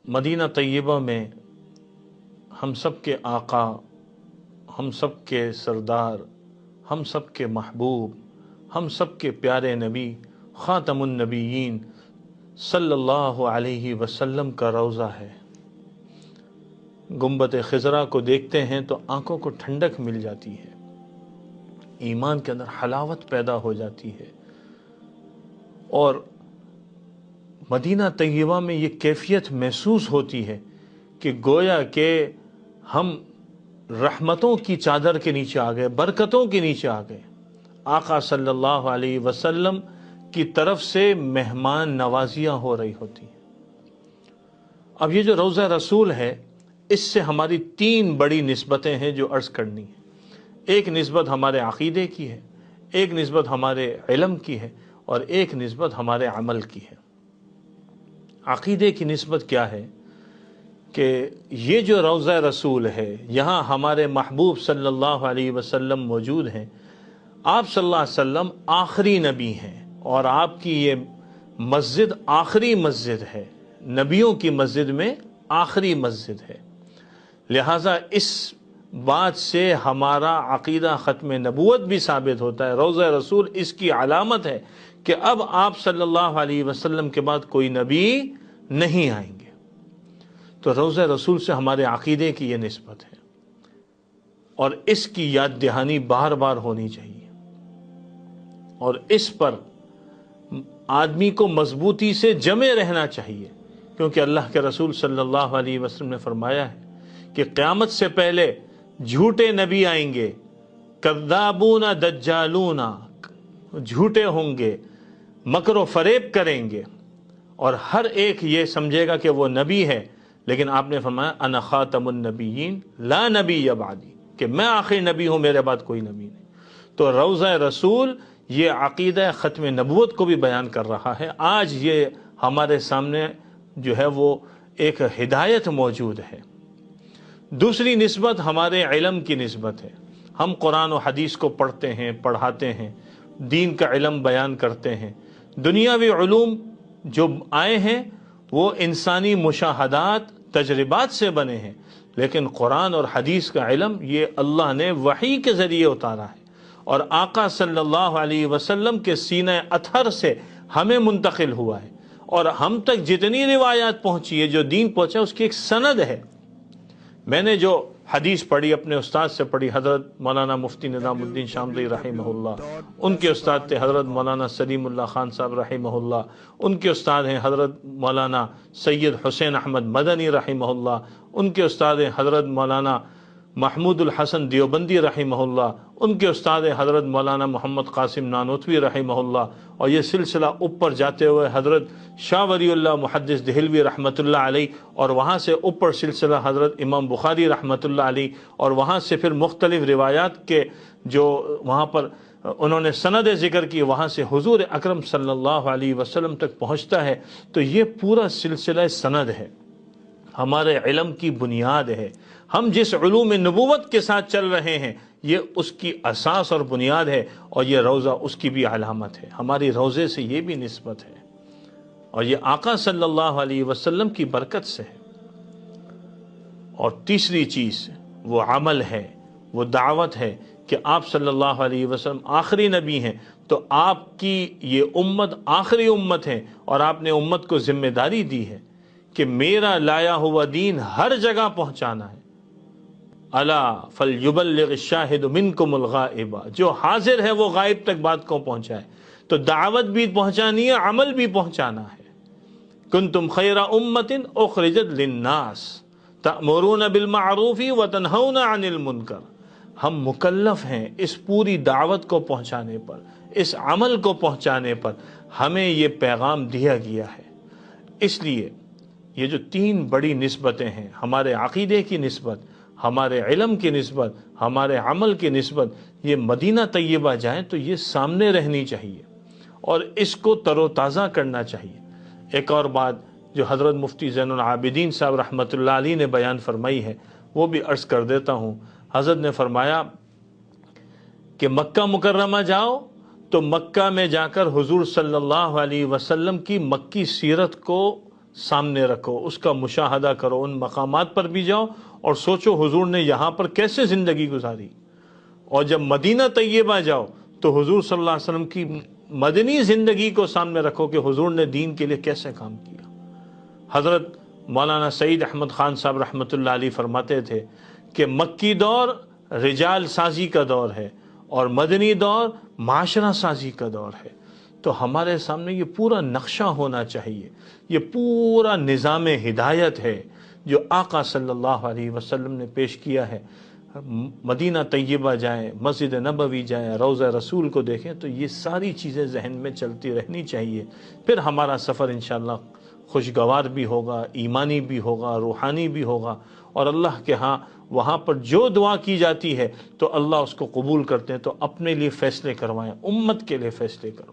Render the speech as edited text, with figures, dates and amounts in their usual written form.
Medina तय्यबा में हम सब के आका, हम सब के सरदार, हम सब के महबूब, हम सब के प्यारे नबी ख़ातमुन नबीयीन सल्लल्लाहु अलैहि वसल्लम का रोज़ा है। गुंबद खिज़रा को देखते हैं तो आंखों को ठंडक मिल जाती है, ईमान के अंदर हलावत पैदा हो जाती है। और मदीना तय्यबा में ये कैफियत महसूस होती है कि गोया के हम रहमतों की चादर के नीचे आ गए, बरकतों के नीचे आ गए। आका सल्लल्लाहु अलैहि वसल्लम की तरफ से मेहमान नवाजियाँ हो रही होती हैं। अब ये जो रोज़ा रसूल है, इससे हमारी तीन बड़ी निस्बतें हैं जो अर्ज़ करनी है। एक निस्बत हमारे अक़ीदे की है, एक निस्बत हमारे इल्म की है, और एक निस्बत हमारे अमल की है। अक़ीदे की निस्बत क्या है कि ये जो रोज़ा रसूल है, यहाँ हमारे महबूब सल्लल्लाहु अलैहि वसल्लम मौजूद हैं। आप सल्लल्लाहु अलैहि वसल्लम आखिरी नबी हैं और आपकी ये मस्जिद आखिरी मस्जिद है, नबियों की मस्जिद में आखिरी मस्जिद है। लिहाजा इस बात से हमारा अक़ीदा ख़त्म नबूवत भी साबित होता है। रोज़ा रसूल इसकी अलामत है कि अब आप सल्लल्लाहु अलैहि वसल्लम के बाद कोई नबी नहीं आएंगे। तो रोज़ा रसूल से हमारे अक़ीदे की ये निस्बत है और इसकी याद दहानी बार बार होनी चाहिए और इस पर आदमी को मजबूती से जमे रहना चाहिए, क्योंकि अल्लाह के रसूल सल्लल्लाहु अलैहि वसल्लम ने फरमाया है कि क़यामत से पहले झूठे नबी आएंगे, कज़्ज़ाबूना दज्जालूना, झूठे होंगे, मकर फरेब करेंगे और हर एक ये समझेगा कि वो नबी है। लेकिन आपने फरमाया अना ख़ातमुन नबिय्यीन ला नबी बादी, कि मैं आखिरी नबी हूँ, मेरे बाद कोई नबी नहीं। तो रोज़ा रसूल ये अक़ीदा ख़त्म नबूवत को भी बयान कर रहा है। आज ये हमारे सामने जो है वो एक हिदायत मौजूद है। दूसरी निस्बत हमारे इल्म की निस्बत है। हम कुरान और हदीस को पढ़ते हैं, पढ़ाते हैं, दीन का इल्म बयान करते हैं। दुनियावी उलूम जो आए हैं वो इंसानी मुशाहदात, तजर्बात से बने हैं, लेकिन कुरान और हदीस का इल्म ये अल्लाह ने वही के ज़रिए उतारा है और आका सल्लल्लाहु अलैहि वसल्लम के सीने अतहर से हमें मुंतकिल हुआ है। और हम तक जितनी रिवायात पहुँची है, जो दीन पहुँचा, उसकी एक सनद है। मैंने जो हदीस पढ़ी, अपने उस्ताद से पढ़ी, हज़रत मौलाना मुफ्ती निज़ामुद्दीन शामली रहिमहुल्लाह, उनके उस्ताद थे हज़रत मौलाना सलीमुल्लाह खान साहब रहिमहुल्लाह, उनके उस्ताद हैं हज़रत मौलाना सैयद हुसैन अहमद मदनी रहिमहुल्लाह, उनके उस्ताद हैं हज़रत मौलाना महमूदुल हसन देवबंदी रहिमहुल्लाह, उनके उस्ताद हैं हज़रत मौलाना मोहम्मद कासिम नानोतवी रहिमहुल्लाह, और ये सिलसिला ऊपर जाते हुए हज़रत शाह वलीउल्लाह मुहद्दिस देहलवी रहमतुल्लाह अलैह, और वहाँ से ऊपर सिलसिला हज़रत इमाम बुखारी रहमतुल्लाह अलैह, और वहाँ से फिर मुख्तलिफ रिवायात के जो वहाँ पर उन्होंने सनद ज़िक्र की, वहाँ से हुज़ूर अकरम सल्लल्लाहु अलैहि वसल्लम तक पहुँचता है। तो ये पूरा सिलसिला सनद है, हमारे इल्म की बुनियाद है। हम जिस उलूम नबूवत के साथ चल रहे हैं, ये उसकी असास और बुनियाद है, और ये रोज़ा उसकी भी अलामत है। हमारी रोज़े से ये भी निस्बत है और ये आका सल्लल्लाहु अलैहि वसल्लम की बरकत से है। और तीसरी चीज़ वो अमल है, वो दावत है कि आप सल्लल्लाहु अलैहि वसल्लम आखिरी नबी हैं, तो आपकी ये उम्मत आखिरी उम्मत है और आपने उम्मत को ज़िम्मेदारी दी है कि मेरा लाया हुआ दीन हर जगह पहुँचाना है। अला फल युबल्लिग शाहिद मिनकुमुल गाइबा, जो हाजिर है वो गायब तक बात को पहुँचाए। तो दावत भी पहुँचानी है, अमल भी पहुँचाना है। कुंतुम खैरा उम्मतिन उखरिजत लिन्नास तअमुरूना बिल मारूफी व तनहौना अनिल मुनकर। हम मुकल्लफ हैं इस पूरी दावत को पहुँचाने पर, इस अमल को पहुँचाने पर हमें ये पैगाम दिया गया है। इसलिए ये जो तीन बड़ी निस्बतें हैं, हमारे अक़ीदे की निस्बत, हमारे इल्म की निस्बत, हमारे अमल की निस्बत, ये मदीना तय्यबा जाएँ तो ये सामने रहनी चाहिए और इसको तरोताज़ा करना चाहिए। एक और बात जो हज़रत मुफ्ती ज़ैनुल आबिदीन साहब रहमतुल्लाह अलैह ने बयान फरमाई है, वो भी अर्ज़ कर देता हूँ। हज़रत ने फरमाया कि मक्का मुकर्रमा जाओ तो मक्का में जाकर हुज़ूर सल्लल्लाहु अलैहि वसल्लम की मक्की सीरत को سامنے رکھو، اس کا مشاہدہ کرو، ان مقامات پر بھی جاؤ اور سوچو حضور نے یہاں پر کیسے زندگی گزاری، اور جب مدینہ طیبہ جاؤ تو حضور صلی اللہ علیہ وسلم کی مدنی زندگی کو سامنے رکھو کہ حضور نے دین کے لیے کیسے کام کیا۔ حضرت مولانا سعید احمد خان صاحب رحمۃ اللہ علیہ فرماتے تھے کہ مکی دور رجال سازی کا دور ہے اور مدنی دور معاشرہ سازی کا دور ہے۔ تو ہمارے سامنے یہ پورا نقشہ ہونا چاہیے، یہ پورا نظام ہدایت ہے جو آقا صلی اللہ علیہ وسلم نے پیش کیا ہے۔ مدینہ طیبہ جائیں، مسجد نبوی جائیں، روضہ رسول کو دیکھیں، تو یہ ساری چیزیں ذہن میں چلتی رہنی چاہیے۔ پھر ہمارا سفر انشاءاللہ خوشگوار بھی ہوگا، ایمانی بھی ہوگا، روحانی بھی ہوگا، اور اللہ کے ہاں وہاں پر جو دعا کی جاتی ہے تو اللہ اس کو قبول کرتے ہیں۔ تو اپنے لیے فیصلے کروائیں، امت کے لیے فیصلے کرو۔